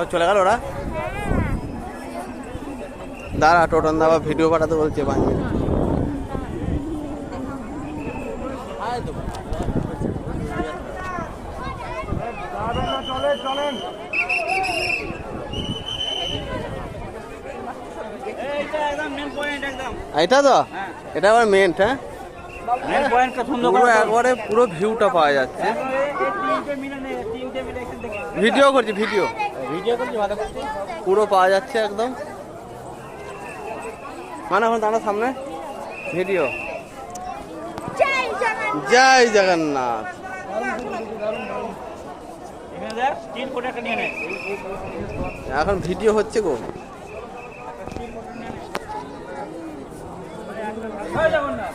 সব চলে গেল ওরা। দাঁড়া, টোটন দা আবার ভিডিও পাঠাতে বলছে 5 মিনিট। এটা তো এটা আবার মেন, হ্যাঁ পুরো একবারে পুরো ভিউটা পাওয়া যাচ্ছে। ভিডিও করছি, ভিডিও ভালো করছি, পুরো পাওয়া যাচ্ছে একদম। মানে এখন দাঁড়া সামনে ভিডিও। জয় জগন্নাথ। এখন ভিডিও হচ্ছে গো। জয় জগন্নাথ।